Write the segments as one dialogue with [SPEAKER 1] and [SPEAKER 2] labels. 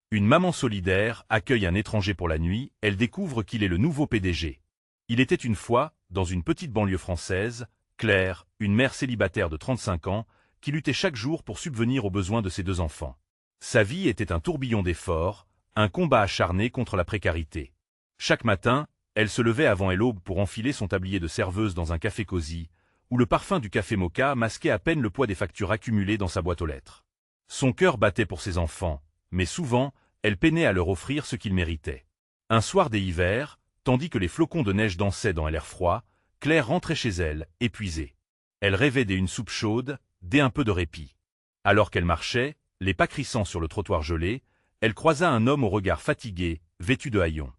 [SPEAKER 1] Une maman solidaire accueille un étranger pour la nuit, elle découvre qu'il est le nouveau PDG. Il était une fois, dans une petite banlieue française, Claire, une mère célibataire de 35 ans, qui luttait chaque jour pour subvenir aux besoins de ses 2 enfants. Sa vie était un tourbillon d'efforts, un combat acharné contre la précarité. Chaque matin, elle se levait avant l'aube pour enfiler son tablier de serveuse dans un café cosy, où le parfum du café moka masquait à peine le poids des factures accumulées dans sa boîte aux lettres. Son cœur battait pour ses enfants, mais souvent, elle peinait à leur offrir ce qu'ils méritaient. Un soir des hivers, tandis que les flocons de neige dansaient dans l'air froid, Claire rentrait chez elle, épuisée. Elle rêvait d'une soupe chaude, d'un peu de répit. Alors qu'elle marchait, les pas crissant sur le trottoir gelé, elle croisa un homme au regard fatigué, vêtu de haillons.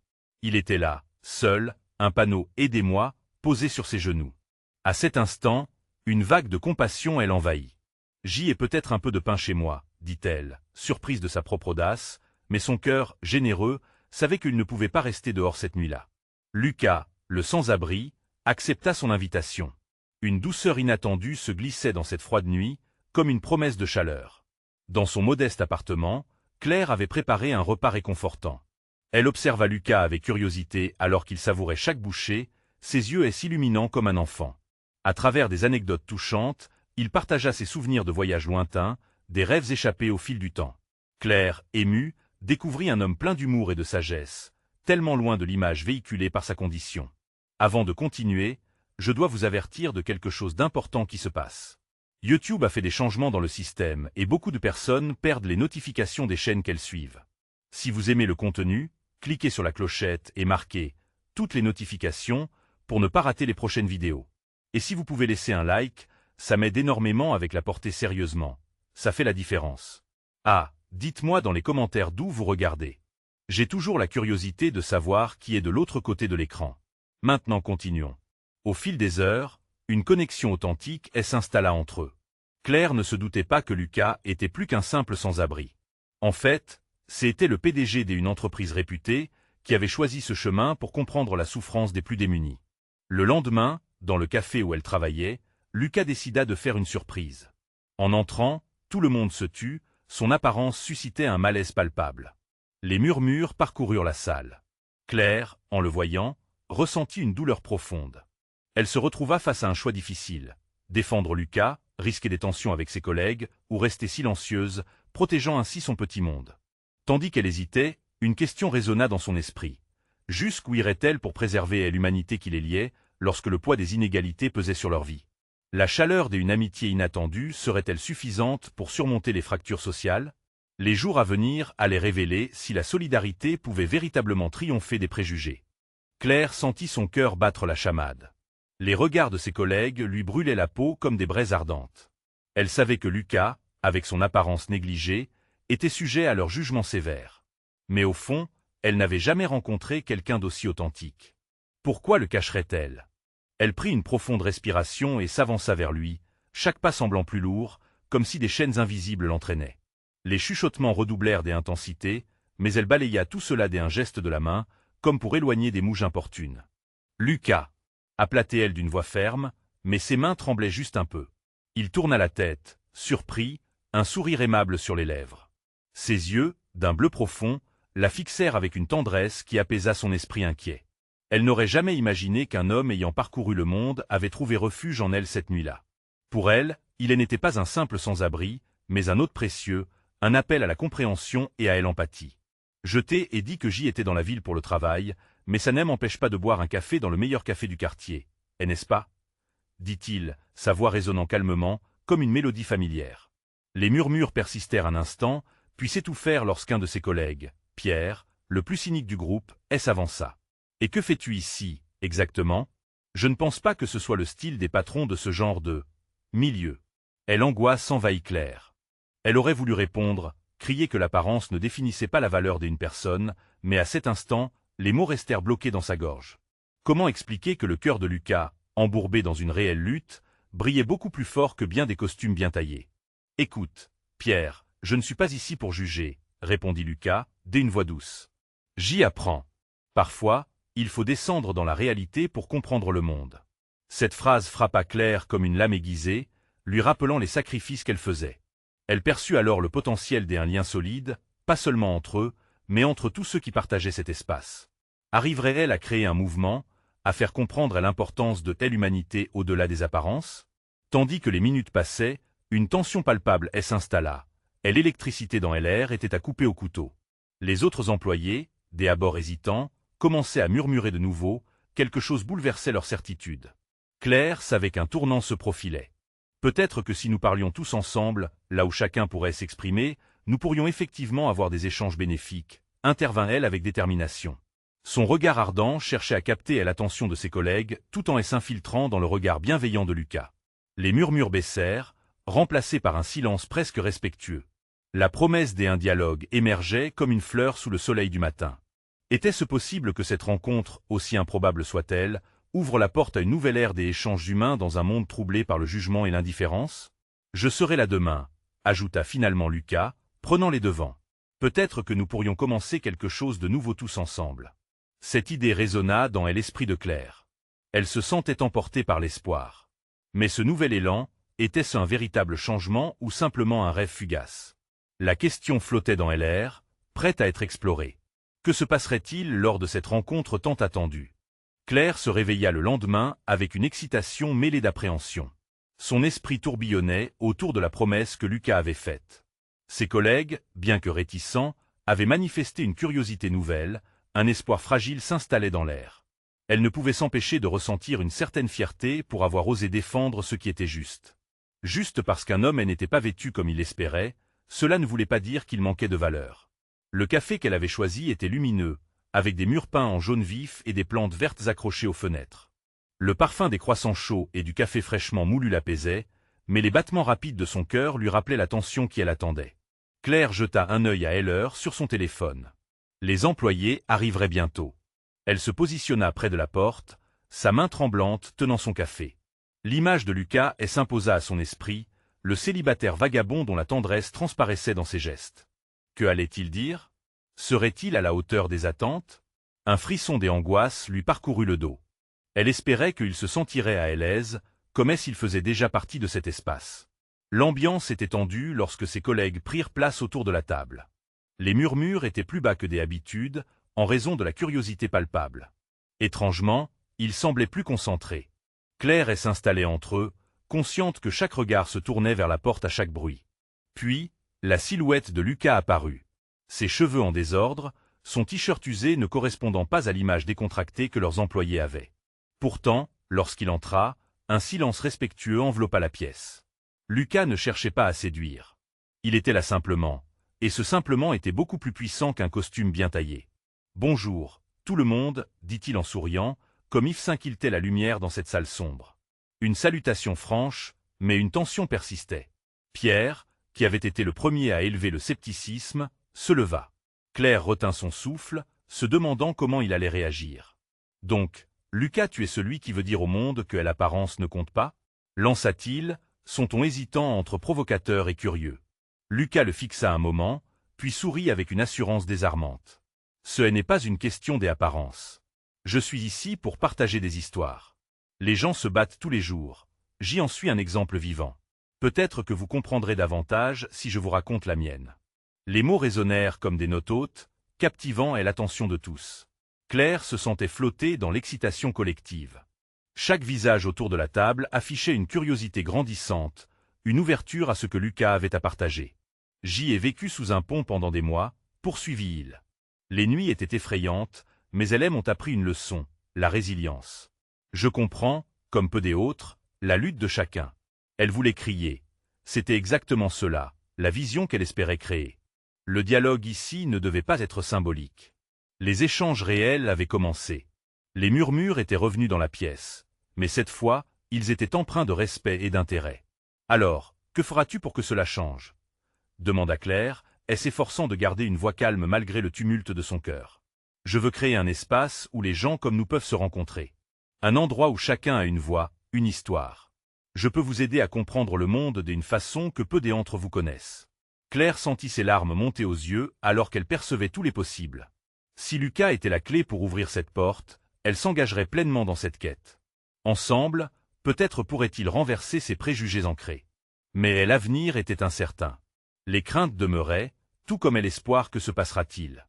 [SPEAKER 1] Il était là, seul, un panneau « Aidez-moi » posé sur ses genoux. À cet instant, une vague de compassion l'envahit. « J'y ai peut-être un peu de pain chez moi », dit-elle, surprise de sa propre audace, mais son cœur, généreux, savait qu'il ne pouvait pas rester dehors cette nuit-là. Lucas, le sans-abri, accepta son invitation. Une douceur inattendue se glissait dans cette froide nuit, comme une promesse de chaleur. Dans son modeste appartement, Claire avait préparé un repas réconfortant. Elle observa Lucas avec curiosité alors qu'il savourait chaque bouchée, ses yeux s'illuminant comme un enfant. À travers des anecdotes touchantes, il partagea ses souvenirs de voyages lointains, des rêves échappés au fil du temps. Claire, émue, découvrit un homme plein d'humour et de sagesse, tellement loin de l'image véhiculée par sa condition. Avant de continuer, je dois vous avertir de quelque chose d'important qui se passe. YouTube a fait des changements dans le système et beaucoup de personnes perdent les notifications des chaînes qu'elles suivent. Si vous aimez le contenu, cliquez sur la clochette et marquez « Toutes les notifications » pour ne pas rater les prochaines vidéos. Et si vous pouvez laisser un like, ça m'aide énormément avec la portée sérieusement. Ça fait la différence. Ah, dites-moi dans les commentaires d'où vous regardez. J'ai toujours la curiosité de savoir qui est de l'autre côté de l'écran. Maintenant continuons. Au fil des heures, une connexion authentique s'installa entre eux. Claire ne se doutait pas que Lucas était plus qu'un simple sans-abri. En fait, c'était le PDG d'une entreprise réputée qui avait choisi ce chemin pour comprendre la souffrance des plus démunis. Le lendemain, dans le café où elle travaillait, Lucas décida de faire une surprise. En entrant, tout le monde se tut, son apparence suscitait un malaise palpable. Les murmures parcoururent la salle. Claire, en le voyant, ressentit une douleur profonde. Elle se retrouva face à un choix difficile. Défendre Lucas, risquer des tensions avec ses collègues, ou rester silencieuse, protégeant ainsi son petit monde. Tandis qu'elle hésitait, une question résonna dans son esprit. Jusqu'où irait-elle pour préserver l'humanité qui les liait, lorsque le poids des inégalités pesait sur leur vie? La chaleur d'une amitié inattendue serait-elle suffisante pour surmonter les fractures sociales? Les jours à venir allaient révéler si la solidarité pouvait véritablement triompher des préjugés. Claire sentit son cœur battre la chamade. Les regards de ses collègues lui brûlaient la peau comme des braises ardentes. Elle savait que Lucas, avec son apparence négligée, était sujet à leur jugement sévère. Mais au fond, elle n'avait jamais rencontré quelqu'un d'aussi authentique. Pourquoi le cacherait-elle? Elle prit une profonde respiration et s'avança vers lui, chaque pas semblant plus lourd, comme si des chaînes invisibles l'entraînaient. Les chuchotements redoublèrent d'intensités, mais elle balaya tout cela d'un geste de la main, comme pour éloigner des mouches importunes. « Lucas » appela-t-elle d'une voix ferme, mais ses mains tremblaient juste un peu. Il tourna la tête, surpris, un sourire aimable sur les lèvres. Ses yeux, d'un bleu profond, la fixèrent avec une tendresse qui apaisa son esprit inquiet. Elle n'aurait jamais imaginé qu'un homme ayant parcouru le monde avait trouvé refuge en elle cette nuit-là. Pour elle, il n'était pas un simple sans-abri, mais un hôte précieux, un appel à la compréhension et à l'empathie. Je t'ai dit que j'y étais dans la ville pour le travail, mais ça ne m'empêche pas de boire un café dans le meilleur café du quartier, n'est-ce pas? Dit-il, sa voix résonnant calmement, comme une mélodie familière. Les murmures persistèrent un instant, puis s'étouffèrent lorsqu'un de ses collègues, Pierre, le plus cynique du groupe, s'avança. « Et que fais-tu ici, exactement? Je ne pense pas que ce soit le style des patrons de ce genre de milieu. » L'angoisse envahit Claire. Elle aurait voulu répondre, crier que l'apparence ne définissait pas la valeur d'une personne, mais à cet instant, les mots restèrent bloqués dans sa gorge. Comment expliquer que le cœur de Lucas, embourbé dans une réelle lutte, brillait beaucoup plus fort que bien des costumes bien taillés? « Écoute, Pierre, je ne suis pas ici pour juger, » répondit Lucas, d'une voix douce. « J'y apprends. Parfois, il faut descendre dans la réalité pour comprendre le monde. » Cette phrase frappa Claire comme une lame aiguisée, lui rappelant les sacrifices qu'elle faisait. Elle perçut alors le potentiel d'un lien solide, pas seulement entre eux, mais entre tous ceux qui partageaient cet espace. Arriverait-elle à créer un mouvement, à faire comprendre l'importance de telle humanité au-delà des apparences? Tandis que les minutes passaient, une tension palpable s'installa, et l'électricité dans LR était à couper au couteau. Les autres employés, des abords hésitants, commençaient à murmurer de nouveau, quelque chose bouleversait leur certitude. Claire savait qu'un tournant se profilait. Peut-être que si nous parlions tous ensemble, là où chacun pourrait s'exprimer, nous pourrions effectivement avoir des échanges bénéfiques, intervint-elle avec détermination. Son regard ardent cherchait à capter l'attention de ses collègues, tout en s'infiltrant dans le regard bienveillant de Lucas. Les murmures baissèrent, remplacés par un silence presque respectueux. La promesse d'un dialogue émergeait comme une fleur sous le soleil du matin. Était-ce possible que cette rencontre, aussi improbable soit-elle, ouvre la porte à une nouvelle ère des échanges humains dans un monde troublé par le jugement et l'indifférence? Je serai là demain, ajouta finalement Lucas, prenant les devants. Peut-être que nous pourrions commencer quelque chose de nouveau tous ensemble. Cette idée résonna dans l'esprit de Claire. Elle se sentait emportée par l'espoir. Mais ce nouvel élan, était-ce un véritable changement ou simplement un rêve fugace? La question flottait dans l'air, prête à être explorée. Que se passerait-il lors de cette rencontre tant attendue? Claire se réveilla le lendemain avec une excitation mêlée d'appréhension. Son esprit tourbillonnait autour de la promesse que Lucas avait faite. Ses collègues, bien que réticents, avaient manifesté une curiosité nouvelle, un espoir fragile s'installait dans l'air. Elle ne pouvait s'empêcher de ressentir une certaine fierté pour avoir osé défendre ce qui était juste. Juste parce qu'un homme n'était pas vêtu comme il l'espérait, cela ne voulait pas dire qu'il manquait de valeur. Le café qu'elle avait choisi était lumineux, avec des murs peints en jaune vif et des plantes vertes accrochées aux fenêtres. Le parfum des croissants chauds et du café fraîchement moulu l'apaisait, mais les battements rapides de son cœur lui rappelaient la tension qui l'attendait. Claire jeta un œil à Heller sur son téléphone. Les employés arriveraient bientôt. Elle se positionna près de la porte, sa main tremblante tenant son café. L'image de Lucas s'imposa à son esprit, le célibataire vagabond dont la tendresse transparaissait dans ses gestes. Que allait-il dire? Serait-il à la hauteur des attentes? Un frisson des angoisses lui parcourut le dos. Elle espérait qu'il se sentirait à l'aise, comme s'il faisait déjà partie de cet espace. L'ambiance était tendue lorsque ses collègues prirent place autour de la table. Les murmures étaient plus bas que d'habitude, en raison de la curiosité palpable. Étrangement, ils semblaient plus concentrés. Claire s'installait entre eux, consciente que chaque regard se tournait vers la porte à chaque bruit. Puis, la silhouette de Lucas apparut. Ses cheveux en désordre, son t-shirt usé ne correspondant pas à l'image décontractée que leurs employés avaient. Pourtant, lorsqu'il entra, un silence respectueux enveloppa la pièce. Lucas ne cherchait pas à séduire. Il était là simplement, et ce simplement était beaucoup plus puissant qu'un costume bien taillé. « Bonjour, tout le monde, dit-il en souriant, comme if s'inquiltait la lumière dans cette salle sombre. Une salutation franche, mais une tension persistait. Pierre, qui avait été le premier à élever le scepticisme, se leva. Claire retint son souffle, se demandant comment il allait réagir. « Donc, Lucas, tu es celui qui veut dire au monde que l'apparence ne compte pas ?» lança-t-il, son ton hésitant entre provocateur et curieux. Lucas le fixa un moment, puis sourit avec une assurance désarmante. « Ce n'est pas une question des apparences. Je suis ici pour partager des histoires. Les gens se battent tous les jours. J'y en suis un exemple vivant. Peut-être que vous comprendrez davantage si je vous raconte la mienne. » Les mots résonnèrent comme des notes hautes, captivant l'attention de tous. Claire se sentait flotter dans l'excitation collective. Chaque visage autour de la table affichait une curiosité grandissante, une ouverture à ce que Lucas avait à partager. « J'y ai vécu sous un pont pendant des mois, poursuivit-il. Les nuits étaient effrayantes, mais elles m'ont appris une leçon, la résilience. Je comprends, comme peu des autres, la lutte de chacun. » Elle voulait crier. C'était exactement cela, la vision qu'elle espérait créer. Le dialogue ici ne devait pas être symbolique. Les échanges réels avaient commencé. Les murmures étaient revenus dans la pièce, mais cette fois, ils étaient empreints de respect et d'intérêt. « Alors, que feras-tu pour que cela change ?» demanda Claire, s'efforçant de garder une voix calme malgré le tumulte de son cœur. « Je veux créer un espace où les gens comme nous peuvent se rencontrer. Un endroit où chacun a une voix, une histoire. Je peux vous aider à comprendre le monde d'une façon que peu d'entre vous connaissent. » Claire sentit ses larmes monter aux yeux alors qu'elle percevait tous les possibles. Si Lucas était la clé pour ouvrir cette porte, elle s'engagerait pleinement dans cette quête. Ensemble, peut-être pourrait-il renverser ses préjugés ancrés. Mais l'avenir était incertain. Les craintes demeuraient, tout comme est l'espoir que se passera-t-il.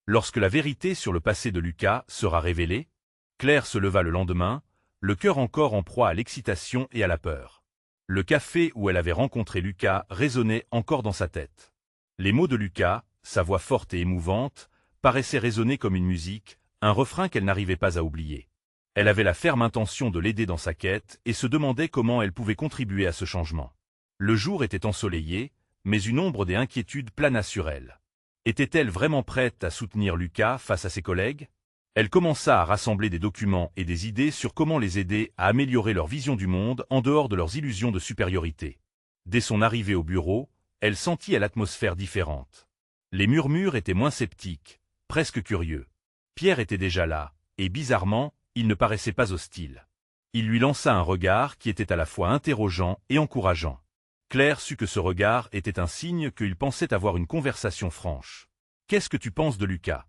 [SPEAKER 1] Lorsque la vérité sur le passé de Lucas sera révélée, Claire se leva le lendemain, le cœur encore en proie à l'excitation et à la peur. Le café où elle avait rencontré Lucas résonnait encore dans sa tête. Les mots de Lucas, sa voix forte et émouvante, paraissaient résonner comme une musique, un refrain qu'elle n'arrivait pas à oublier. Elle avait la ferme intention de l'aider dans sa quête et se demandait comment elle pouvait contribuer à ce changement. Le jour était ensoleillé, mais une ombre des inquiétudes plana sur elle. Était-elle vraiment prête à soutenir Lucas face à ses collègues? Elle commença à rassembler des documents et des idées sur comment les aider à améliorer leur vision du monde en dehors de leurs illusions de supériorité. Dès son arrivée au bureau, elle sentit l'atmosphère différente. Les murmures étaient moins sceptiques, presque curieux. Pierre était déjà là, et bizarrement, il ne paraissait pas hostile. Il lui lança un regard qui était à la fois interrogeant et encourageant. Claire sut que ce regard était un signe qu'il pensait avoir une conversation franche. « Qu'est-ce que tu penses de Lucas ?»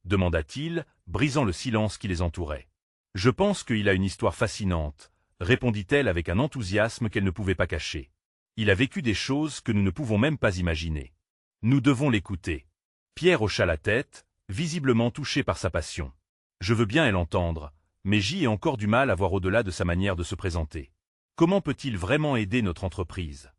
[SPEAKER 1] demanda-t-il, brisant le silence qui les entourait. « Je pense qu'il a une histoire fascinante, » répondit-elle avec un enthousiasme qu'elle ne pouvait pas cacher. « Il a vécu des choses que nous ne pouvons même pas imaginer. Nous devons l'écouter. » Pierre hocha la tête, visiblement touché par sa passion. « Je veux bien l'entendre, mais j'y ai encore du mal à voir au-delà de sa manière de se présenter. Comment peut-il vraiment aider notre entreprise ?»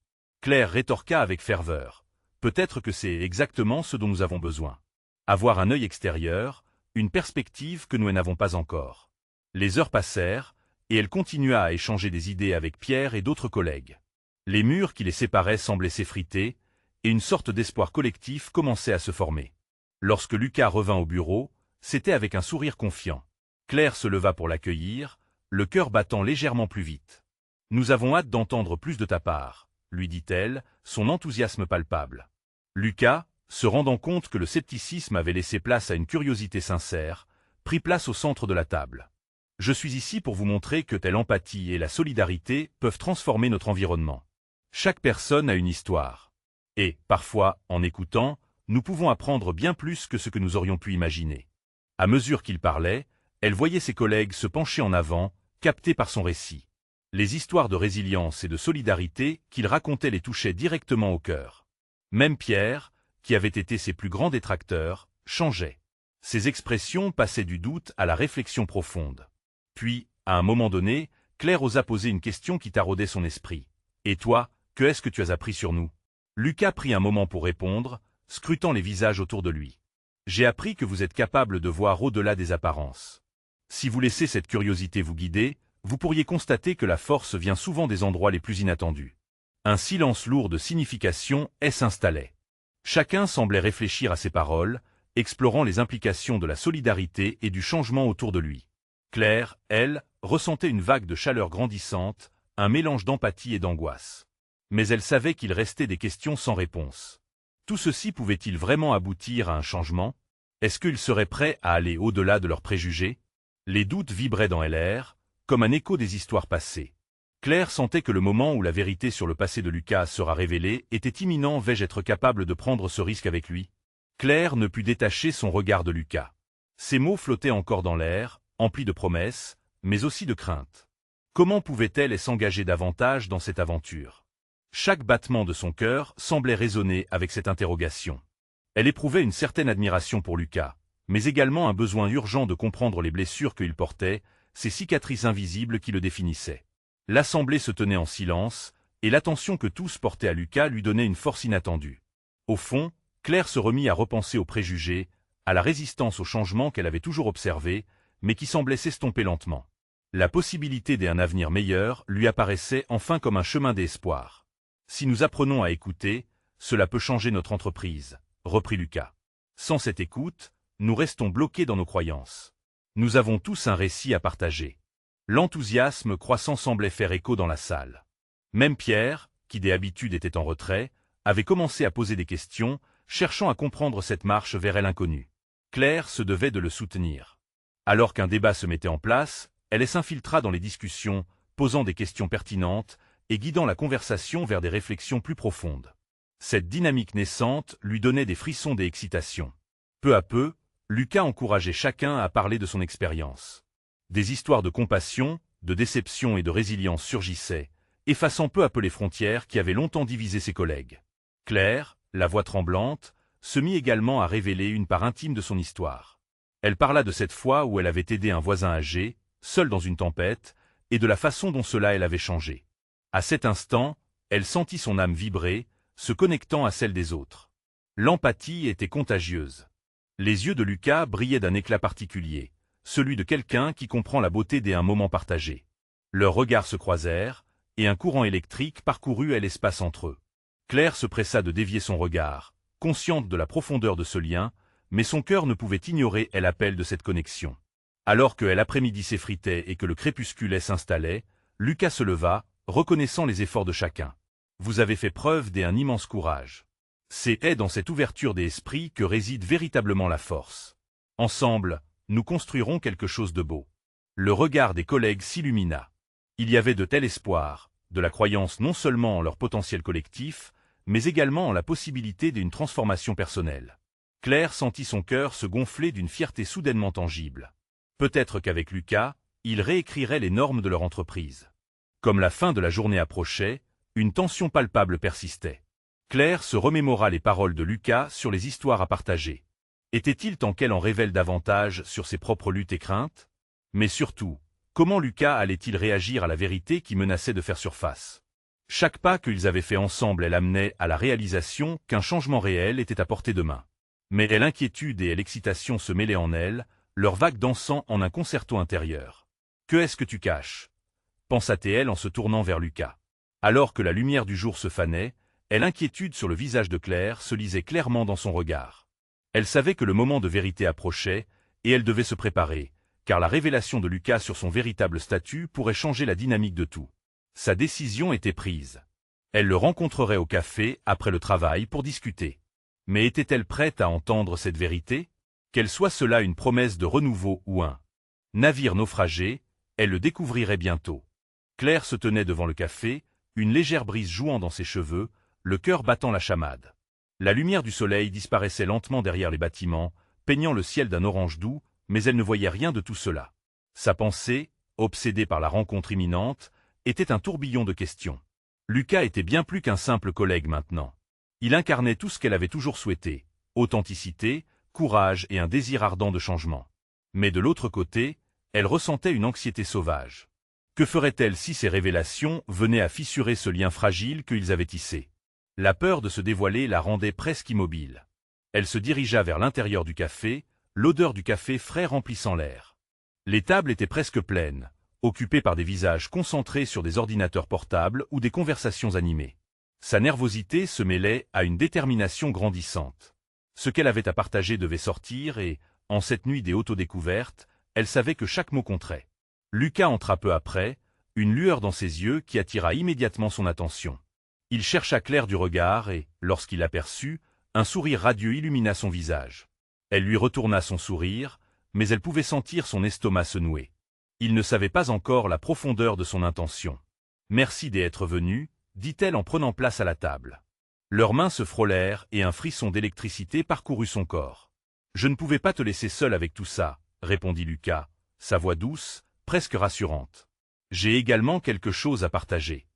[SPEAKER 1] Claire rétorqua avec ferveur. « Peut-être que c'est exactement ce dont nous avons besoin. Avoir un œil extérieur, une perspective que nous n'avons pas encore. » Les heures passèrent, et elle continua à échanger des idées avec Pierre et d'autres collègues. Les murs qui les séparaient semblaient s'effriter, et une sorte d'espoir collectif commençait à se former. Lorsque Lucas revint au bureau, c'était avec un sourire confiant. Claire se leva pour l'accueillir, le cœur battant légèrement plus vite. « Nous avons hâte d'entendre plus de ta part, » lui dit-elle, son enthousiasme palpable. Lucas, se rendant compte que le scepticisme avait laissé place à une curiosité sincère, prit place au centre de la table. « Je suis ici pour vous montrer que l'empathie et la solidarité peuvent transformer notre environnement. Chaque personne a une histoire. Et, parfois, en écoutant, nous pouvons apprendre bien plus que ce que nous aurions pu imaginer. » À mesure qu'il parlait, elle voyait ses collègues se pencher en avant, captés par son récit. Les histoires de résilience et de solidarité qu'il racontait les touchaient directement au cœur. Même Pierre, qui avait été ses plus grands détracteurs, changeait. Ses expressions passaient du doute à la réflexion profonde. Puis, à un moment donné, Claire osa poser une question qui taraudait son esprit. « Et toi, que est-ce que tu as appris sur nous ?» Lucas prit un moment pour répondre, scrutant les visages autour de lui. « J'ai appris que vous êtes capable de voir au-delà des apparences. Si vous laissez cette curiosité vous guider, vous pourriez constater que la force vient souvent des endroits les plus inattendus. » Un silence lourd de signification s'installait. Chacun semblait réfléchir à ses paroles, explorant les implications de la solidarité et du changement autour de lui. Claire, elle, ressentait une vague de chaleur grandissante, un mélange d'empathie et d'angoisse. Mais elle savait qu'il restait des questions sans réponse. Tout ceci pouvait-il vraiment aboutir à un changement? Est-ce qu'ils seraient prêts à aller au-delà de leurs préjugés? Les doutes vibraient dans l'air, comme un écho des histoires passées. Claire sentait que le moment où la vérité sur le passé de Lucas sera révélée était imminent. Vais-je être capable de prendre ce risque avec lui? Claire ne put détacher son regard de Lucas. Ses mots flottaient encore dans l'air, emplis de promesses, mais aussi de craintes. Comment pouvait-elle s'engager davantage dans cette aventure? Chaque battement de son cœur semblait résonner avec cette interrogation. Elle éprouvait une certaine admiration pour Lucas, mais également un besoin urgent de comprendre les blessures qu'il portait, ces cicatrices invisibles qui le définissaient. L'assemblée se tenait en silence, et l'attention que tous portaient à Lucas lui donnait une force inattendue. Au fond, Claire se remit à repenser aux préjugés, à la résistance au changement qu'elle avait toujours observé, mais qui semblait s'estomper lentement. La possibilité d'un avenir meilleur lui apparaissait enfin comme un chemin d'espoir. « Si nous apprenons à écouter, cela peut changer notre entreprise, » reprit Lucas. « Sans cette écoute, nous restons bloqués dans nos croyances. Nous avons tous un récit à partager. » L'enthousiasme croissant semblait faire écho dans la salle. Même Pierre, qui d'habitude était en retrait, avait commencé à poser des questions, cherchant à comprendre cette marche vers l'inconnu. Claire se devait de le soutenir. Alors qu'un débat se mettait en place, elle s'infiltra dans les discussions, posant des questions pertinentes et guidant la conversation vers des réflexions plus profondes. Cette dynamique naissante lui donnait des frissons et excitations. Peu à peu, Lucas encourageait chacun à parler de son expérience. Des histoires de compassion, de déception et de résilience surgissaient, effaçant peu à peu les frontières qui avaient longtemps divisé ses collègues. Claire, la voix tremblante, se mit également à révéler une part intime de son histoire. Elle parla de cette fois où elle avait aidé un voisin âgé, seul dans une tempête, et de la façon dont cela elle avait changé. À cet instant, elle sentit son âme vibrer, se connectant à celle des autres. L'empathie était contagieuse. Les yeux de Lucas brillaient d'un éclat particulier, celui de quelqu'un qui comprend la beauté d'un moment partagé. Leurs regards se croisèrent, et un courant électrique parcourut l'espace entre eux. Claire se pressa de dévier son regard, consciente de la profondeur de ce lien, mais son cœur ne pouvait ignorer l'appel de cette connexion. Alors que l'après-midi s'effritait et que le crépuscule s'installait, Lucas se leva, reconnaissant les efforts de chacun. « Vous avez fait preuve d'un immense courage. C'est dans cette ouverture des esprits que réside véritablement la force. Ensemble, nous construirons quelque chose de beau. » Le regard des collègues s'illumina. Il y avait de tel espoir, de la croyance non seulement en leur potentiel collectif, mais également en la possibilité d'une transformation personnelle. Claire sentit son cœur se gonfler d'une fierté soudainement tangible. Peut-être qu'avec Lucas, ils réécriraient les normes de leur entreprise. Comme la fin de la journée approchait, une tension palpable persistait. Claire se remémora les paroles de Lucas sur les histoires à partager. Était-il temps qu'elle en révèle davantage sur ses propres luttes et craintes? Mais surtout, comment Lucas allait-il réagir à la vérité qui menaçait de faire surface? Chaque pas qu'ils avaient fait ensemble l'amenait à la réalisation qu'un changement réel était à portée de main. Mais l'inquiétude et l'excitation se mêlaient en elle, leur vague dansant en un concerto intérieur. « Que est-ce que tu caches » pensa-t-elle en se tournant vers Lucas. Alors que la lumière du jour se fanait, l'inquiétude sur le visage de Claire se lisait clairement dans son regard. Elle savait que le moment de vérité approchait, et elle devait se préparer, car la révélation de Lucas sur son véritable statut pourrait changer la dynamique de tout. Sa décision était prise. Elle le rencontrerait au café après le travail pour discuter. Mais était-elle prête à entendre cette vérité? Qu'elle soit cela une promesse de renouveau ou un navire naufragé, elle le découvrirait bientôt. Claire se tenait devant le café, une légère brise jouant dans ses cheveux, le cœur battant la chamade. La lumière du soleil disparaissait lentement derrière les bâtiments, peignant le ciel d'un orange doux, mais elle ne voyait rien de tout cela. Sa pensée, obsédée par la rencontre imminente, était un tourbillon de questions. Lucas était bien plus qu'un simple collègue maintenant. Il incarnait tout ce qu'elle avait toujours souhaité, authenticité, courage et un désir ardent de changement. Mais de l'autre côté, elle ressentait une anxiété sauvage. Que ferait-elle si ces révélations venaient à fissurer ce lien fragile qu'ils avaient tissé? La peur de se dévoiler la rendait presque immobile. Elle se dirigea vers l'intérieur du café, l'odeur du café frais remplissant l'air. Les tables étaient presque pleines, occupées par des visages concentrés sur des ordinateurs portables ou des conversations animées. Sa nervosité se mêlait à une détermination grandissante. Ce qu'elle avait à partager devait sortir et, en cette nuit des autodécouvertes, elle savait que chaque mot compterait. Lucas entra peu après, une lueur dans ses yeux qui attira immédiatement son attention. Il chercha Claire du regard et, lorsqu'il l'aperçut, un sourire radieux illumina son visage. Elle lui retourna son sourire, mais elle pouvait sentir son estomac se nouer. Il ne savait pas encore la profondeur de son intention. « Merci d'être venu », dit-elle en prenant place à la table. Leurs mains se frôlèrent et un frisson d'électricité parcourut son corps. « Je ne pouvais pas te laisser seul avec tout ça, » répondit Lucas, sa voix douce, presque rassurante. « J'ai également quelque chose à partager. »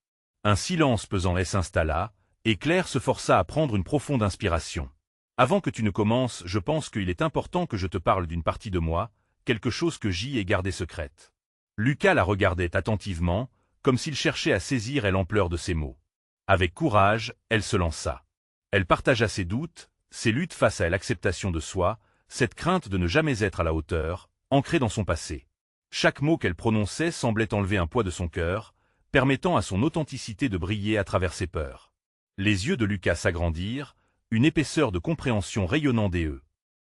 [SPEAKER 1] Un silence pesant s'installa, et Claire se força à prendre une profonde inspiration. « Avant que tu ne commences, je pense qu'il est important que je te parle d'une partie de moi, quelque chose que j'y ai gardé secrète. » Lucas la regardait attentivement, comme s'il cherchait à saisir l'ampleur de ses mots. Avec courage, elle se lança. Elle partagea ses doutes, ses luttes face à l'acceptation de soi, cette crainte de ne jamais être à la hauteur, ancrée dans son passé. Chaque mot qu'elle prononçait semblait enlever un poids de son cœur, permettant à son authenticité de briller à travers ses peurs. Les yeux de Lucas s'agrandirent, une épaisseur de compréhension rayonnant des yeux.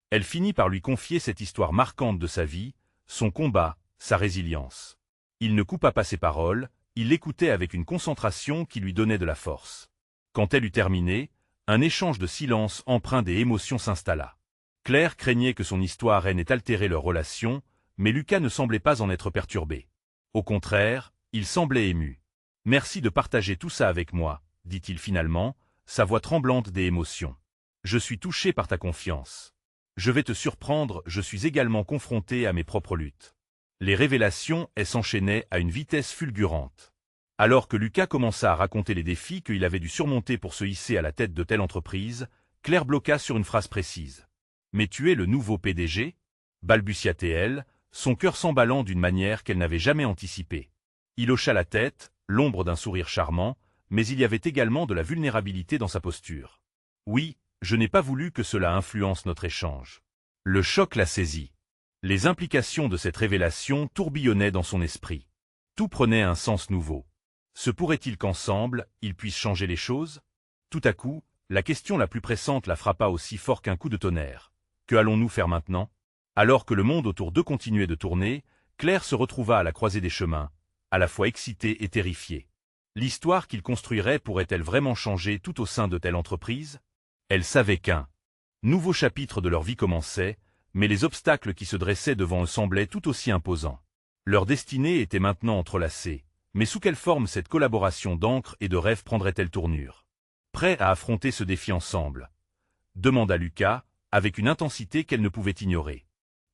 [SPEAKER 1] Elle finit par lui confier cette histoire marquante de sa vie, son combat, sa résilience. Il ne coupa pas ses paroles, il l'écoutait avec une concentration qui lui donnait de la force. Quand elle eut terminé, un échange de silence empreint des émotions s'installa. Claire craignait que son histoire n'ait altéré leur relation, mais Lucas ne semblait pas en être perturbé. Au contraire, il semblait ému. « Merci de partager tout ça avec moi, » dit-il finalement, sa voix tremblante des émotions. « Je suis touché par ta confiance. Je vais te surprendre, je suis également confronté à mes propres luttes. » Les révélations s'enchaînaient à une vitesse fulgurante. Alors que Lucas commença à raconter les défis qu'il avait dû surmonter pour se hisser à la tête de telle entreprise, Claire bloqua sur une phrase précise. « Mais tu es le nouveau PDG » balbutia-t-elle, son cœur s'emballant d'une manière qu'elle n'avait jamais anticipée. Il hocha la tête, l'ombre d'un sourire charmant, mais il y avait également de la vulnérabilité dans sa posture. « Oui, je n'ai pas voulu que cela influence notre échange. » Le choc la saisit. Les implications de cette révélation tourbillonnaient dans son esprit. Tout prenait un sens nouveau. Se pourrait-il qu'ensemble, ils puissent changer les choses? Tout à coup, la question la plus pressante la frappa aussi fort qu'un coup de tonnerre. Que allons-nous faire maintenant? Alors que le monde autour d'eux continuait de tourner, Claire se retrouva à la croisée des chemins, à la fois excitée et terrifiée. L'histoire qu'il construirait pourrait-elle vraiment changer tout au sein de telle entreprise? Elle savait qu'un nouveau chapitre de leur vie commençait, mais les obstacles qui se dressaient devant eux semblaient tout aussi imposants. Leur destinée était maintenant entrelacée, mais sous quelle forme cette collaboration d'encre et de rêve prendrait-elle tournure? Prêts à affronter ce défi ensemble? Demanda Lucas, avec une intensité qu'elle ne pouvait ignorer.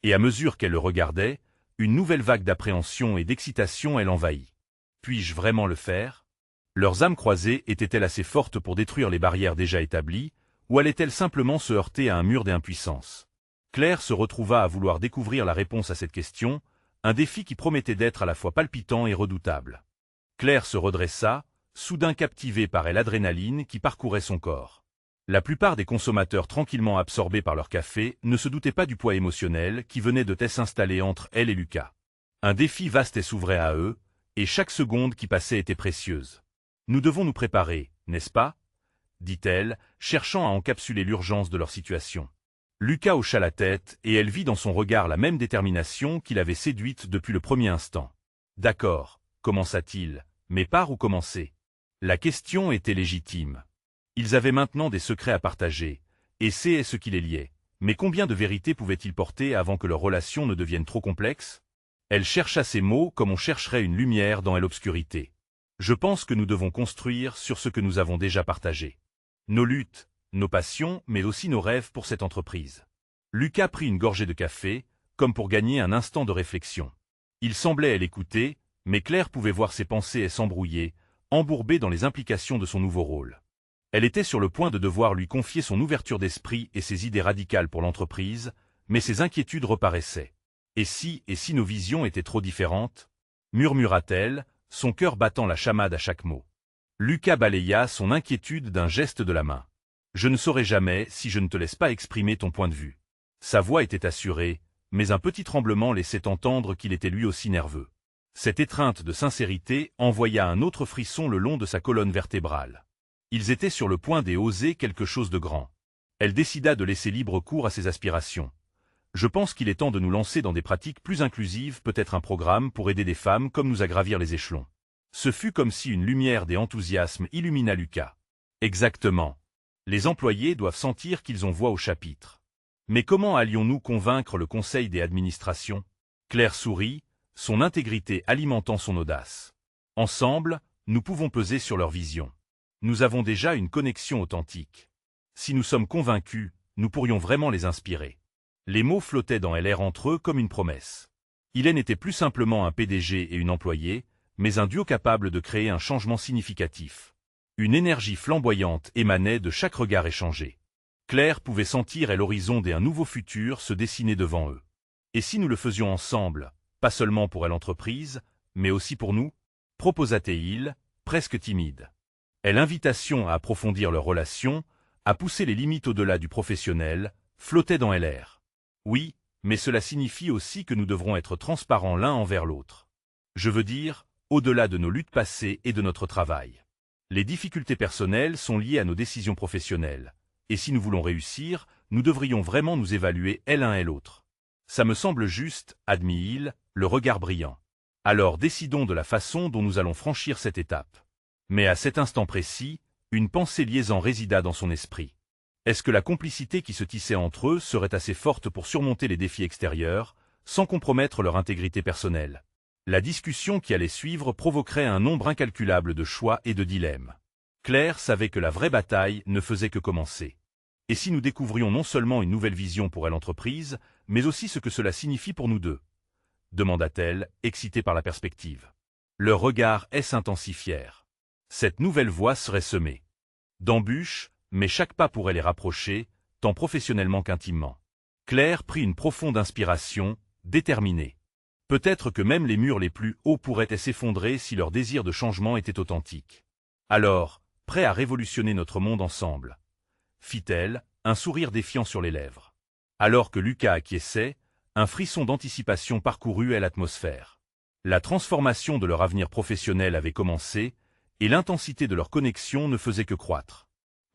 [SPEAKER 1] Et à mesure qu'elle le regardait, une nouvelle vague d'appréhension et d'excitation l'envahit. Puis-je vraiment le faire? Leurs âmes croisées étaient-elles assez fortes pour détruire les barrières déjà établies, ou allaient-elles simplement se heurter à un mur d'impuissance? Claire se retrouva à vouloir découvrir la réponse à cette question, un défi qui promettait d'être à la fois palpitant et redoutable. Claire se redressa, soudain captivée par l'adrénaline qui parcourait son corps. La plupart des consommateurs tranquillement absorbés par leur café ne se doutaient pas du poids émotionnel qui venait de s'installer entre elle et Lucas. Un défi vaste s'ouvrait à eux, et chaque seconde qui passait était précieuse. « Nous devons nous préparer, n'est-ce pas ?» dit-elle, cherchant à encapsuler l'urgence de leur situation. Lucas hocha la tête et elle vit dans son regard la même détermination qui l'avait séduite depuis le premier instant. « D'accord, commença-t-il, mais par où commencer ?» La question était légitime. Ils avaient maintenant des secrets à partager, et c'est ce qui les liait. Mais combien de vérités pouvaient-ils porter avant que leur relation ne devienne trop complexe? Elle chercha ses mots comme on chercherait une lumière dans l'obscurité. Je pense que nous devons construire sur ce que nous avons déjà partagé. Nos luttes, nos passions, mais aussi nos rêves pour cette entreprise. Lucas prit une gorgée de café, comme pour gagner un instant de réflexion. Il semblait l'écouter, mais Claire pouvait voir ses pensées s'embrouiller, embourbée dans les implications de son nouveau rôle. Elle était sur le point de devoir lui confier son ouverture d'esprit et ses idées radicales pour l'entreprise, mais ses inquiétudes reparaissaient. Et si nos visions étaient trop différentes? Murmura-t-elle, son cœur battant la chamade à chaque mot. Lucas balaya son inquiétude d'un geste de la main. Je ne saurai jamais si je ne te laisse pas exprimer ton point de vue. Sa voix était assurée, mais un petit tremblement laissait entendre qu'il était lui aussi nerveux. Cette étreinte de sincérité envoya un autre frisson le long de sa colonne vertébrale. Ils étaient sur le point d'oser quelque chose de grand. Elle décida de laisser libre cours à ses aspirations. Je pense qu'il est temps de nous lancer dans des pratiques plus inclusives, peut-être un programme pour aider des femmes comme nous à gravir les échelons. Ce fut comme si une lumière des enthousiasmes illumina Lucas. Exactement. Les employés doivent sentir qu'ils ont voix au chapitre. Mais comment allions-nous convaincre le conseil des administrations? Claire sourit, son intégrité alimentant son audace. Ensemble, nous pouvons peser sur leur vision. Nous avons déjà une connexion authentique. Si nous sommes convaincus, nous pourrions vraiment les inspirer. Les mots flottaient dans l'air entre eux comme une promesse. Il n'était plus simplement un PDG et une employée, mais un duo capable de créer un changement significatif. Une énergie flamboyante émanait de chaque regard échangé. Claire pouvait sentir l'horizon d'un nouveau futur se dessiner devant eux. Et si nous le faisions ensemble, pas seulement pour l'entreprise, mais aussi pour nous? Proposa-t-il, presque timide. L'invitation à approfondir leur relation, à pousser les limites au-delà du professionnel, flottait dans l'air. Oui, mais cela signifie aussi que nous devrons être transparents l'un envers l'autre. Je veux dire, au-delà de nos luttes passées et de notre travail. Les difficultés personnelles sont liées à nos décisions professionnelles, et si nous voulons réussir, nous devrions vraiment nous évaluer l'un et l'autre. Ça me semble juste, admit-il, le regard brillant. Alors décidons de la façon dont nous allons franchir cette étape. Mais à cet instant précis, une pensée liaison résida dans son esprit. Est-ce que la complicité qui se tissait entre eux serait assez forte pour surmonter les défis extérieurs, sans compromettre leur intégrité personnelle? La discussion qui allait suivre provoquerait un nombre incalculable de choix et de dilemmes. Claire savait que la vraie bataille ne faisait que commencer. Et si nous découvrions non seulement une nouvelle vision pour l'entreprise, mais aussi ce que cela signifie pour nous deux? Demanda-t-elle, excitée par la perspective. Leurs regards s'intensifièrent. Cette nouvelle voie serait semée d'embûches, Mais chaque pas pourrait les rapprocher, tant professionnellement qu'intimement. Claire prit une profonde inspiration, déterminée. Peut-être que même les murs les plus hauts pourraient s'effondrer si leur désir de changement était authentique. Alors, prêt à révolutionner notre monde ensemble, fit-elle, un sourire défiant sur les lèvres. Alors que Lucas acquiesçait, un frisson d'anticipation parcourut l'atmosphère. La transformation de leur avenir professionnel avait commencé, et l'intensité de leur connexion ne faisait que croître.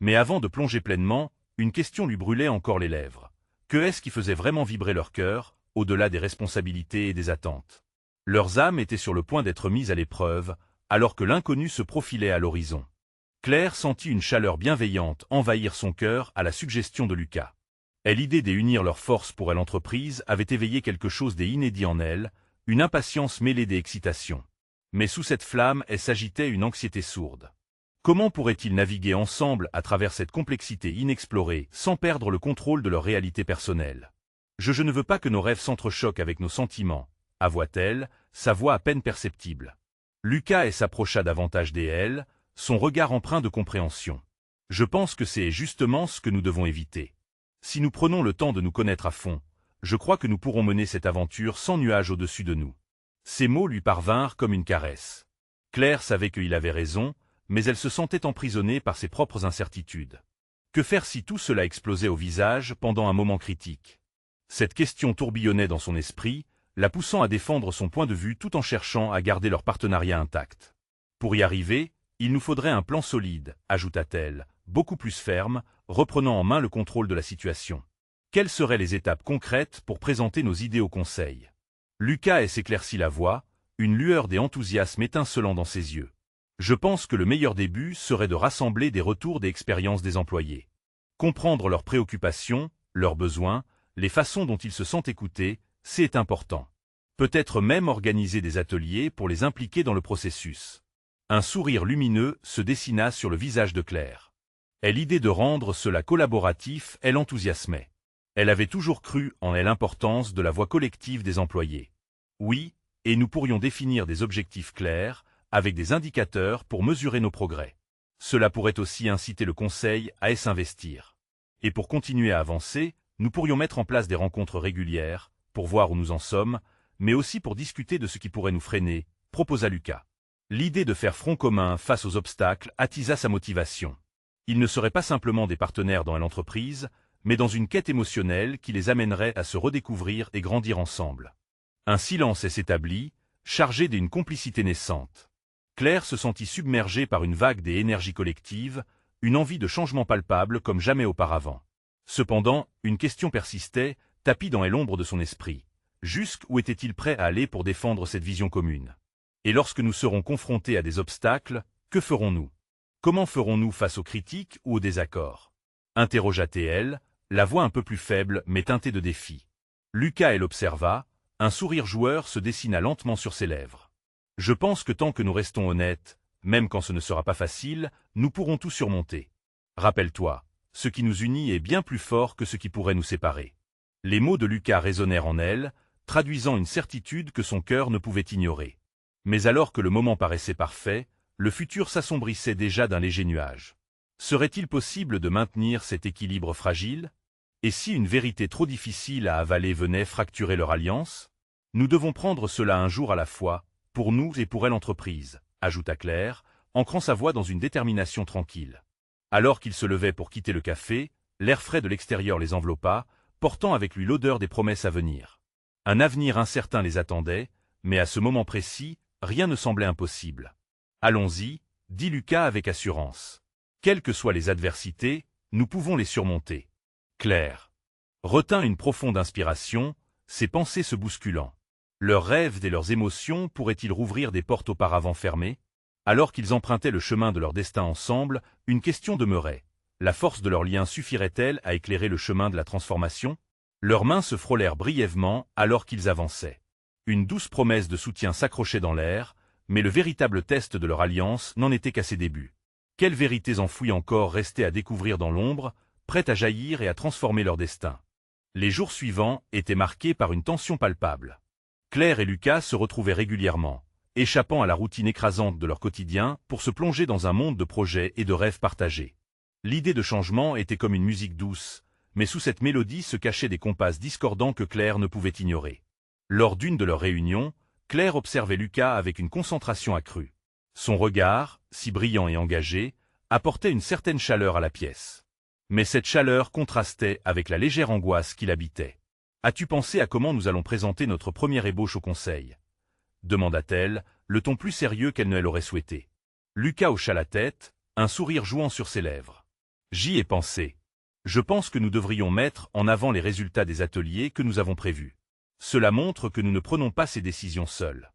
[SPEAKER 1] Mais avant de plonger pleinement, une question lui brûlait encore les lèvres. Que est-ce qui faisait vraiment vibrer leur cœur, au-delà des responsabilités et des attentes? Leurs âmes étaient sur le point d'être mises à l'épreuve, alors que l'inconnu se profilait à l'horizon. Claire sentit une chaleur bienveillante envahir son cœur à la suggestion de Lucas. Et l'idée d'unir leurs forces pour l'entreprise avait éveillé quelque chose d'inédit en elle, une impatience mêlée d'excitation. Mais sous cette flamme, s'agitait une anxiété sourde. Comment pourraient-ils naviguer ensemble à travers cette complexité inexplorée, sans perdre le contrôle de leur réalité personnelle? Je ne veux pas que nos rêves s'entrechoquent avec nos sentiments, avoua-t-elle, sa voix à peine perceptible. Lucas s'approcha davantage d'elle, son regard empreint de compréhension. Je pense que c'est justement ce que nous devons éviter. Si nous prenons le temps de nous connaître à fond, je crois que nous pourrons mener cette aventure sans nuage au-dessus de nous. Ces mots lui parvinrent comme une caresse. Claire savait qu'il avait raison, mais elle se sentait emprisonnée par ses propres incertitudes. Que faire si tout cela explosait au visage pendant un moment critique? Cette question tourbillonnait dans son esprit, la poussant à défendre son point de vue tout en cherchant à garder leur partenariat intact. Pour y arriver, il nous faudrait un plan solide, ajouta-t-elle, beaucoup plus ferme, reprenant en main le contrôle de la situation. Quelles seraient les étapes concrètes pour présenter nos idées au Conseil? Lucas s'éclaircit la voix, une lueur d'enthousiasme étincelant dans ses yeux. Je pense que le meilleur début serait de rassembler des retours des expériences des employés. Comprendre leurs préoccupations, leurs besoins, les façons dont ils se sentent écoutés, c'est important. Peut-être même organiser des ateliers pour les impliquer dans le processus. Un sourire lumineux se dessina sur le visage de Claire. Et l'idée de rendre cela collaboratif, elle enthousiasmait. Elle avait toujours cru en l'importance de la voix collective des employés. Oui, et nous pourrions définir des objectifs clairs, avec des indicateurs pour mesurer nos progrès. Cela pourrait aussi inciter le Conseil à s'investir. Et pour continuer à avancer, nous pourrions mettre en place des rencontres régulières, pour voir où nous en sommes, mais aussi pour discuter de ce qui pourrait nous freiner, proposa Lucas. L'idée de faire front commun face aux obstacles attisa sa motivation. Ils ne seraient pas simplement des partenaires dans l'entreprise, mais dans une quête émotionnelle qui les amènerait à se redécouvrir et grandir ensemble. Un silence s'établit, chargé d'une complicité naissante. Claire se sentit submergée par une vague des énergies collectives, une envie de changement palpable comme jamais auparavant. Cependant, une question persistait, tapie dans l'ombre de son esprit. Jusqu'où était-il prêt à aller pour défendre cette vision commune? Et lorsque nous serons confrontés à des obstacles, que ferons-nous? Comment ferons-nous face aux critiques ou aux désaccords? Interrogea-t-elle, la voix un peu plus faible mais teintée de défi. Lucas l'observa, un sourire joueur se dessina lentement sur ses lèvres. Je pense que tant que nous restons honnêtes, même quand ce ne sera pas facile, nous pourrons tout surmonter. Rappelle-toi, ce qui nous unit est bien plus fort que ce qui pourrait nous séparer. Les mots de Lucas résonnèrent en elle, traduisant une certitude que son cœur ne pouvait ignorer. Mais alors que le moment paraissait parfait, le futur s'assombrissait déjà d'un léger nuage. Serait-il possible de maintenir cet équilibre fragile? Et si une vérité trop difficile à avaler venait fracturer leur alliance? Nous devons prendre cela un jour à la fois, pour nous et pour l'entreprise, ajouta Claire, ancrant sa voix dans une détermination tranquille. Alors qu'il se levait pour quitter le café, l'air frais de l'extérieur les enveloppa, portant avec lui l'odeur des promesses à venir. Un avenir incertain les attendait, mais à ce moment précis, rien ne semblait impossible. Allons-y, dit Lucas avec assurance. Quelles que soient les adversités, nous pouvons les surmonter. Claire retint une profonde inspiration, ses pensées se bousculant. Leurs rêves et leurs émotions pourraient-ils rouvrir des portes auparavant fermées? Alors qu'ils empruntaient le chemin de leur destin ensemble, une question demeurait. La force de leur lien suffirait-elle à éclairer le chemin de la transformation? Leurs mains se frôlèrent brièvement alors qu'ils avançaient. Une douce promesse de soutien s'accrochait dans l'air, mais le véritable test de leur alliance n'en était qu'à ses débuts. Quelles vérités enfouies encore restaient à découvrir dans l'ombre, prêtes à jaillir et à transformer leur destin? Les jours suivants étaient marqués par une tension palpable. Claire et Lucas se retrouvaient régulièrement, échappant à la routine écrasante de leur quotidien pour se plonger dans un monde de projets et de rêves partagés. L'idée de changement était comme une musique douce, mais sous cette mélodie se cachaient des compasses discordants que Claire ne pouvait ignorer. Lors d'une de leurs réunions, Claire observait Lucas avec une concentration accrue. Son regard, si brillant et engagé, apportait une certaine chaleur à la pièce. Mais cette chaleur contrastait avec la légère angoisse qui l'habitait. « As-tu pensé à comment nous allons présenter notre première ébauche au conseil ?» demanda-t-elle, le ton plus sérieux qu'elle ne l'aurait souhaité. Lucas hocha la tête, un sourire jouant sur ses lèvres. « J'y ai pensé. Je pense que nous devrions mettre en avant les résultats des ateliers que nous avons prévus. Cela montre que nous ne prenons pas ces décisions seuls. »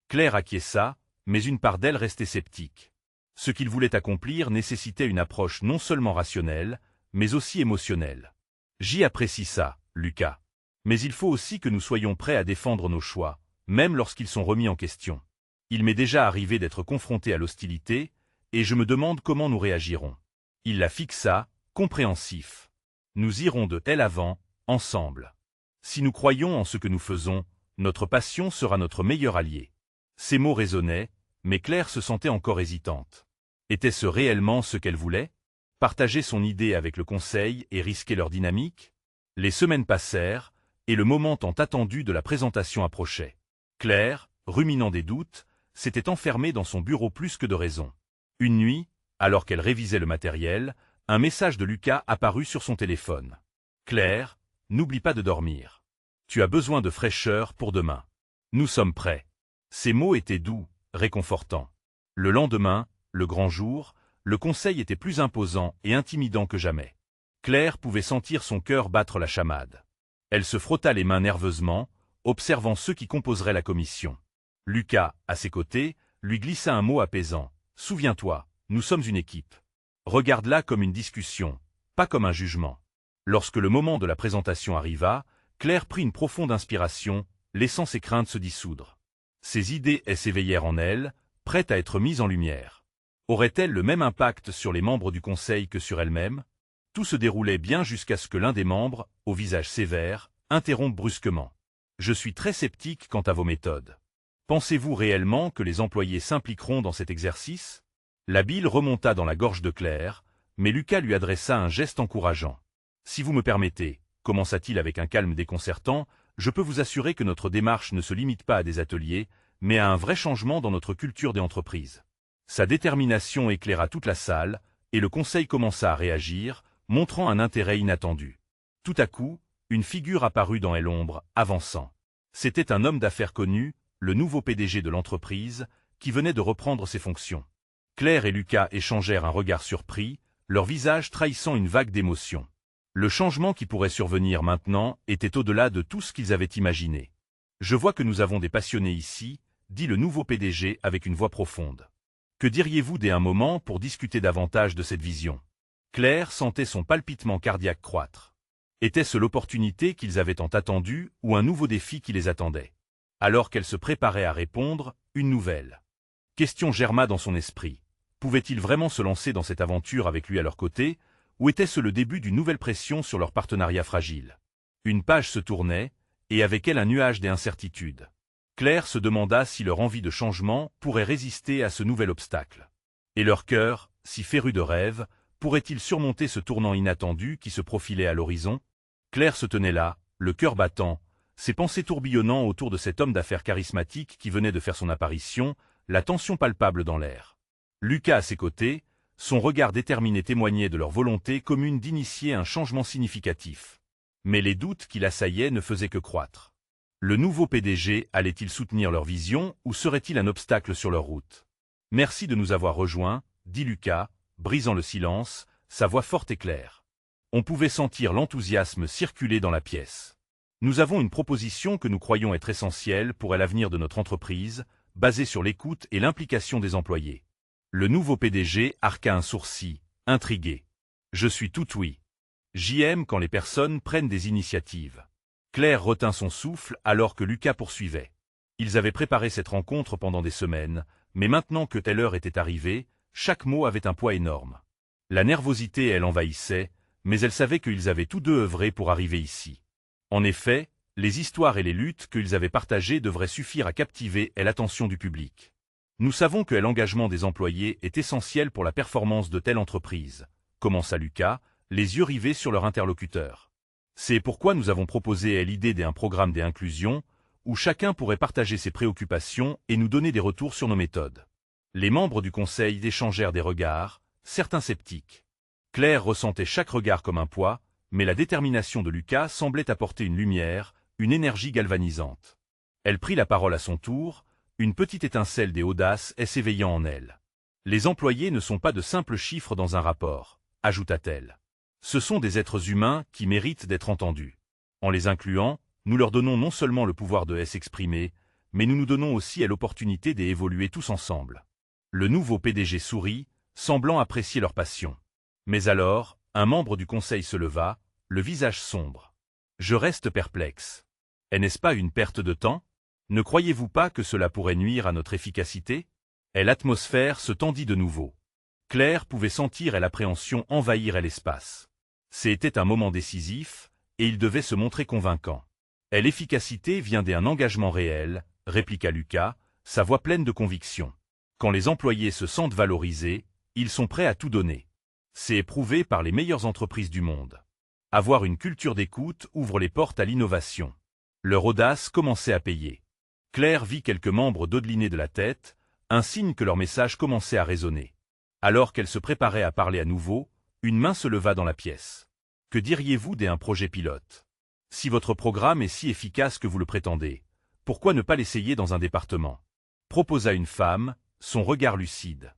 [SPEAKER 1] Claire acquiesça, mais une part d'elle restait sceptique. Ce qu'il voulait accomplir nécessitait une approche non seulement rationnelle, mais aussi émotionnelle. « J'y apprécie ça, Lucas. Mais il faut aussi que nous soyons prêts à défendre nos choix, même lorsqu'ils sont remis en question. Il m'est déjà arrivé d'être confronté à l'hostilité, et je me demande comment nous réagirons. » Il la fixa, compréhensif. « Nous irons de l'avant, ensemble. Si nous croyons en ce que nous faisons, notre passion sera notre meilleur allié. » Ces mots résonnaient, mais Claire se sentait encore hésitante. Était-ce réellement ce qu'elle voulait? Partager son idée avec le conseil et risquer leur dynamique? Les semaines passèrent, et le moment tant attendu de la présentation approchait. Claire, ruminant des doutes, s'était enfermée dans son bureau plus que de raison. Une nuit, alors qu'elle révisait le matériel, un message de Lucas apparut sur son téléphone. « Claire, n'oublie pas de dormir. Tu as besoin de fraîcheur pour demain. Nous sommes prêts. » Ces mots étaient doux, réconfortants. Le lendemain, le grand jour, le conseil était plus imposant et intimidant que jamais. Claire pouvait sentir son cœur battre la chamade. Elle se frotta les mains nerveusement, observant ceux qui composeraient la commission. Lucas, à ses côtés, lui glissa un mot apaisant. « Souviens-toi, nous sommes une équipe. Regarde-la comme une discussion, pas comme un jugement. » Lorsque le moment de la présentation arriva, Claire prit une profonde inspiration, laissant ses craintes se dissoudre. Ses idées s'éveillèrent en elle, prêtes à être mises en lumière. Aurait-elle le même impact sur les membres du conseil que sur elle-même? Tout se déroulait bien jusqu'à ce que l'un des membres, au visage sévère, interrompe brusquement. « Je suis très sceptique quant à vos méthodes. Pensez-vous réellement que les employés s'impliqueront dans cet exercice ?» La bile remonta dans la gorge de Claire, mais Lucas lui adressa un geste encourageant. « Si vous me permettez, » commença-t-il avec un calme déconcertant, « je peux vous assurer que notre démarche ne se limite pas à des ateliers, mais à un vrai changement dans notre culture des entreprises. » Sa détermination éclaira toute la salle, et le conseil commença à réagir, montrant un intérêt inattendu. Tout à coup, une figure apparut dans l'ombre, avançant. C'était un homme d'affaires connu, le nouveau PDG de l'entreprise, qui venait de reprendre ses fonctions. Claire et Lucas échangèrent un regard surpris, leur visage trahissant une vague d'émotion. Le changement qui pourrait survenir maintenant était au-delà de tout ce qu'ils avaient imaginé. « Je vois que nous avons des passionnés ici, » dit le nouveau PDG avec une voix profonde. « Que diriez-vous dès un moment pour discuter davantage de cette vision ?» Claire sentait son palpitement cardiaque croître. Était-ce l'opportunité qu'ils avaient tant attendue ou un nouveau défi qui les attendait? Alors qu'elle se préparait à répondre, une nouvelle question germa dans son esprit. Pouvaient-ils vraiment se lancer dans cette aventure avec lui à leur côté, ou était-ce le début d'une nouvelle pression sur leur partenariat fragile? Une page se tournait, et avec elle un nuage d'incertitude. Claire se demanda si leur envie de changement pourrait résister à ce nouvel obstacle. Et leur cœur, si féru de rêve, pourrait-il surmonter ce tournant inattendu qui se profilait à l'horizon? Claire se tenait là, le cœur battant, ses pensées tourbillonnant autour de cet homme d'affaires charismatique qui venait de faire son apparition, la tension palpable dans l'air. Lucas à ses côtés, son regard déterminé témoignait de leur volonté commune d'initier un changement significatif. Mais les doutes qui l'assaillaient ne faisaient que croître. Le nouveau PDG allait-il soutenir leur vision ou serait-il un obstacle sur leur route? « Merci de nous avoir rejoints, » dit Lucas, brisant le silence, sa voix forte et claire. On pouvait sentir l'enthousiasme circuler dans la pièce. « Nous avons une proposition que nous croyons être essentielle pour l'avenir de notre entreprise, basée sur l'écoute et l'implication des employés. » Le nouveau PDG arqua un sourcil, intrigué. « Je suis tout oui. J'aime quand les personnes prennent des initiatives. » Claire retint son souffle alors que Lucas poursuivait. Ils avaient préparé cette rencontre pendant des semaines, mais maintenant que telle heure était arrivée, chaque mot avait un poids énorme. La nervosité, elle envahissait, mais elle savait qu'ils avaient tous deux œuvré pour arriver ici. En effet, les histoires et les luttes qu'ils avaient partagées devraient suffire à captiver l'attention du public. Nous savons que l'engagement des employés est essentiel pour la performance de telle entreprise, commença Lucas, les yeux rivés sur leur interlocuteur. C'est pourquoi nous avons proposé l'idée d'un programme d'inclusion, où chacun pourrait partager ses préoccupations et nous donner des retours sur nos méthodes. Les membres du conseil échangèrent des regards, certains sceptiques. Claire ressentait chaque regard comme un poids, mais la détermination de Lucas semblait apporter une lumière, une énergie galvanisante. Elle prit la parole à son tour, une petite étincelle d'audace s'éveillant en elle. Les employés ne sont pas de simples chiffres dans un rapport, ajouta-t-elle. Ce sont des êtres humains qui méritent d'être entendus. En les incluant, nous leur donnons non seulement le pouvoir de s'exprimer, mais nous nous donnons aussi l'opportunité d'évoluer tous ensemble. Le nouveau PDG sourit, semblant apprécier leur passion. Mais alors, un membre du conseil se leva, le visage sombre. Je reste perplexe. N'est-ce pas une perte de temps? Ne croyez-vous pas que cela pourrait nuire à notre efficacité? Et l'atmosphère se tendit de nouveau. Claire pouvait sentir l'appréhension envahir l'espace. C'était un moment décisif, et il devait se montrer convaincant. L'efficacité vient d'un engagement réel, répliqua Lucas, sa voix pleine de conviction. Quand les employés se sentent valorisés, ils sont prêts à tout donner. C'est éprouvé par les meilleures entreprises du monde. Avoir une culture d'écoute ouvre les portes à l'innovation. Leur audace commençait à payer. Claire vit quelques membres dodeliner de la tête, un signe que leur message commençait à résonner. Alors qu'elle se préparait à parler à nouveau, une main se leva dans la pièce. Que diriez-vous d'un projet pilote? Si votre programme est si efficace que vous le prétendez, pourquoi ne pas l'essayer dans un département? Proposa une femme, son regard lucide.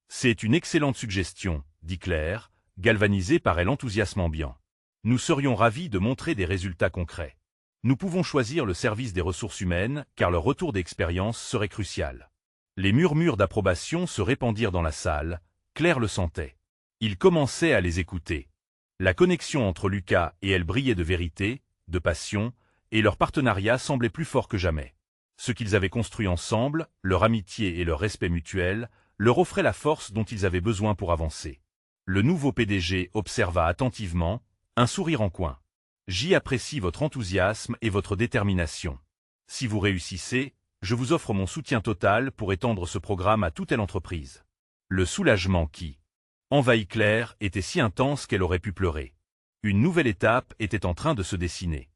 [SPEAKER 1] C'est une excellente suggestion, dit Claire, galvanisée par l'enthousiasme ambiant. Nous serions ravis de montrer des résultats concrets. Nous pouvons choisir le service des ressources humaines, car leur retour d'expérience serait crucial. Les murmures d'approbation se répandirent dans la salle, Claire le sentait. Il commençait à les écouter. La connexion entre Lucas et elle brillait de vérité, de passion, et leur partenariat semblait plus fort que jamais. Ce qu'ils avaient construit ensemble, leur amitié et leur respect mutuel, leur offraient la force dont ils avaient besoin pour avancer. Le nouveau PDG observa attentivement, un sourire en coin. « J'y apprécie votre enthousiasme et votre détermination. Si vous réussissez, je vous offre mon soutien total pour étendre ce programme à toute l'entreprise. » Le soulagement qui envahit Claire était si intense qu'elle aurait pu pleurer. Une nouvelle étape était en train de se dessiner.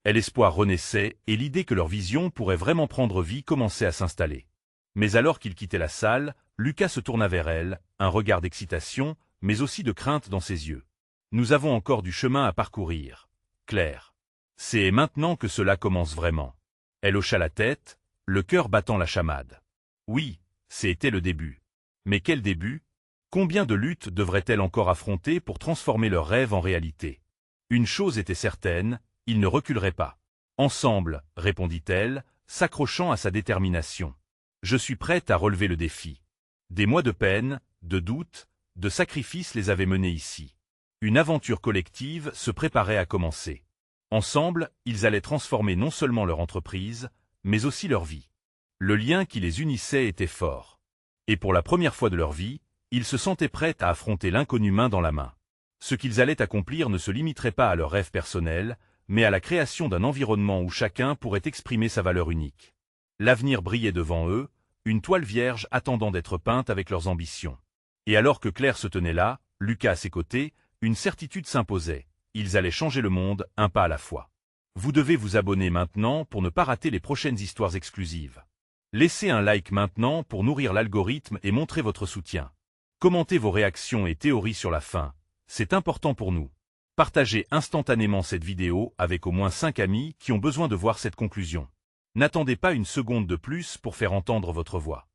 [SPEAKER 1] L'espoir renaissait et l'idée que leur vision pourrait vraiment prendre vie commençait à s'installer. Mais alors qu'il quittait la salle, Lucas se tourna vers elle, un regard d'excitation, mais aussi de crainte dans ses yeux. « Nous avons encore du chemin à parcourir, Claire. C'est maintenant que cela commence vraiment. » Elle hocha la tête, le cœur battant la chamade. Oui, c'était le début. Mais quel début? Combien de luttes devraient-elles encore affronter pour transformer leurs rêves en réalité? Une chose était certaine, ils ne reculeraient pas. Ensemble, répondit-elle, s'accrochant à sa détermination. Je suis prête à relever le défi. Des mois de peine, de doutes, de sacrifices les avaient menés ici. Une aventure collective se préparait à commencer. Ensemble, ils allaient transformer non seulement leur entreprise, mais aussi leur vie. Le lien qui les unissait était fort. Et pour la première fois de leur vie, ils se sentaient prêts à affronter l'inconnu main dans la main. Ce qu'ils allaient accomplir ne se limiterait pas à leurs rêves personnels, mais à la création d'un environnement où chacun pourrait exprimer sa valeur unique. L'avenir brillait devant eux, une toile vierge attendant d'être peinte avec leurs ambitions. Et alors que Claire se tenait là, Lucas à ses côtés, une certitude s'imposait. Ils allaient changer le monde, un pas à la fois. Vous devez vous abonner maintenant pour ne pas rater les prochaines histoires exclusives. Laissez un like maintenant pour nourrir l'algorithme et montrer votre soutien. Commentez vos réactions et théories sur la fin, c'est important pour nous. Partagez instantanément cette vidéo avec au moins 5 amis qui ont besoin de voir cette conclusion. N'attendez pas une seconde de plus pour faire entendre votre voix.